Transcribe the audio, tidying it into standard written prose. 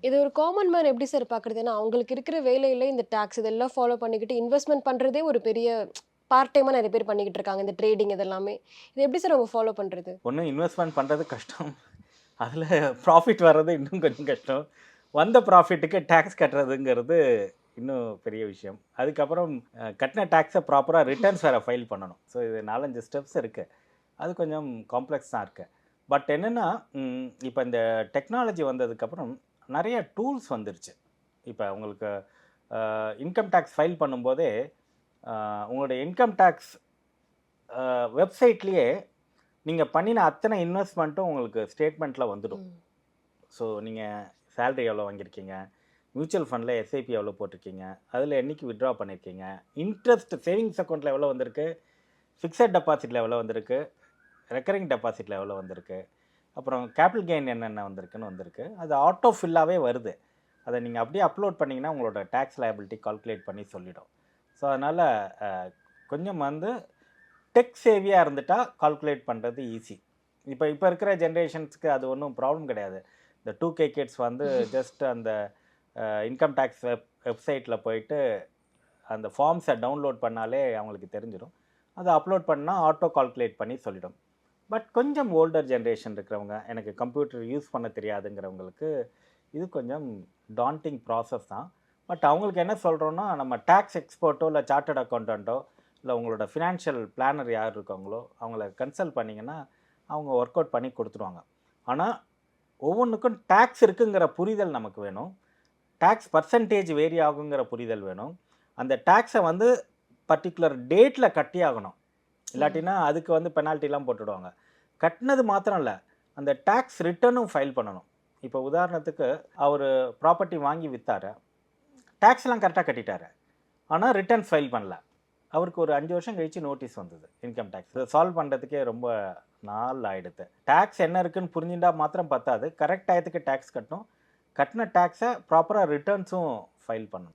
இது ஒரு common man எப்படி சார் பார்க்குறது? ஏன்னா, அவங்களுக்கு இருக்கிற வேலையில இந்த டாக்ஸ் இதெல்லாம் ஃபாலோ பண்ணிக்கிட்டு இன்வெஸ்ட்மென்ட் பண்றதே ஒரு பெரிய பார்ட் டைமா நெறைய பேர் பண்ணிக்கிட்டு இருக்காங்க. இந்த ட்ரேடிங் இதெல்லாமே. இத எப்படி சார் அவங்க ஃபாலோ பண்றது? ஒண்ணு இன்வெஸ்ட்மென்ட் பண்றது கஷ்டம். அதில ப்ராஃபிட் வர்றது இன்னும் கொஞ்சம் கஷ்டம். வந்த ப்ராஃபிட்டுக்கு டாக்ஸ் கட்டுறதுங்கிறது இன்னும் பெரிய விஷயம். அதுக்கப்புறம் கட்டின டாக்ஸ ப்ராப்பரா ரிட்டர்ன்ஸ் வேற ஃபைல் பண்ணணும். ஸோ இது 4, 5 ஸ்டெப்ஸ் இருக்கு. அது கொஞ்சம் காம்ப்ளெக்ஸ் தான் இருக்கு. பட் என்னன்னா, இப்ப இந்த டெக்னாலஜி வந்ததுக்கப்புறம் நெறைய டூல்ஸ் வந்துருச்சு. இப்ப உங்களுக்கு இன்கம் டாக்ஸ் ஃபைல் பண்ணும்போதே, உங்களுடைய இன்கம் டாக்ஸ் வெப்சைட்லயே நீங்க பண்ணின அத்தனை இன்வெஸ்ட்மெண்ட்டும் உங்களுக்கு ஸ்டேட்மெண்ட்ல வந்துடும். ம். ஸோ நீங்க சேலரி எவ்வளோ வாங்கியிருக்கீங்க? மியூச்சுவல் ஃபண்ட்ல எஸ்ஐபி எவ்வளோ போட்டிருக்கீங்க? அதில என்னைக்கு வித்ட்ரா பண்ணியிருக்கீங்க? இன்ட்ரெஸ்ட் சேவிங்ஸ் அக்கவுண்ட்ல எவ்வளோ வந்திருக்கு? ஃபிக்ஸட் டெபாசிட்ல எவ்வளோ வந்திருக்கு? ரெக்கரிங் டெபாசிட்ல எவ்வளோ வந்திருக்கு? அப்புறம் கேபிட்டல் கெயின் என்னென்ன வந்திருக்குன்னு வந்திருக்கு. அது ஆட்டோ ஃபில்லாவே வருது. அத நீங்க அப்படியே அப்லோட் பண்ணீங்கன்னா, உங்களோட டாக்ஸ் லயபிலிட்டி கால்குலேட் பண்ணி சொல்லிடும். ஸோ அதனால அ கொஞ்சம் வந்து டெக் சேவியா இருந்துட்டா கால்குலேட் பண்றது ஈஸி. இப்ப இப்ப இருக்கிற ஜெனரேஷன்ஸ்க்கு அது ஒண்ணும் ப்ராப்ளம் கிடையாது. இந்த 2K கிட்ஸ் வந்து ஜஸ்ட் அந்த இன்கம் டாக்ஸ் வெப்சைட்ல போயிட்டு அந்த ஃபார்ம்ஸ டவுன்லோட் பண்ணாலே அவங்களுக்கு தெரிஞ்சிரும். அத அப்லோட் பண்ணா ஆட்டோ கால்குலேட் பண்ணி சொல்லிடும். பட் கொஞ்சம் ஓல்டர் ஜெனரேஷன் இருக்கிறவங்க, எனக்கு கம்ப்யூட்டர் யூஸ் பண்ண தெரியாதுங்கிறவங்களுக்கு, இது கொஞ்சம் டான்டிங் ப்ராசஸ் தான். பட் அவங்களுக்கு என்ன சொல்றோம்னா, நம்ம டாக்ஸ் எக்ஸ்பர்ட்டோ, இல்ல சார்ட்டர்ட் அக்கவுண்டன்ட்டோ, இல்ல உங்களோட ஃபினான்ஷியல் பிளானர் யார் இருக்காங்களோ, அவங்கள கன்சல்ட் பண்ணீங்கன்னா, அவங்க ஒர்க் அவுட் பண்ணி குடுத்துருவாங்க. ஆனா, ஒவ்வொன்னுக்கும் டாக்ஸ் இருக்குங்கிற புரிதல் நமக்கு வேணும். டாக்ஸ் பெர்சன்டேஜ் வேரி ஆகுங்கிற புரிதல் வேணும். அந்த டாக்ஸ வந்து பர்ட்டிகுலர் டேட்ல கட்டியாகணும். ம். இல்லாட்டினா அதுக்கு வந்து பெனால்டிலாம் போட்டுடுவாங்க. கட்டுனது மாத்திரம் இல்ல, அந்த டாக்ஸ் ரிட்டர்னும் ஃபைல் பண்ணணும். இப்போ உதாரணத்துக்கு அவரு ப்ராப்பர்ட்டி வாங்கி வித்தாரு. டாக்ஸ்லாம் கரெக்ட்டா கட்டிட்டாரு. ஆனா ரிட்டர்ன்ஸ் ஃபைல் பண்ணல. அவருக்கு ஒரு 5 வருஷம் கழிச்சு நோட்டீஸ் வந்தது. Income tax. இத சால்வ் பண்றதுக்கே ரொம்ப நாள் ஆயிடுத்து. டாக்ஸ் என்ன இருக்குன்னு புரிஞ்சுண்டா மாத்திரம் பத்தாது. கரெக்ட் டயத்துக்கு டாக்ஸ் கட்டணும். கட்டுன டாக்ஸ ப்ராப்பரா ரிட்டர்ன்ஸும் ஃபைல் பண்ணணும்.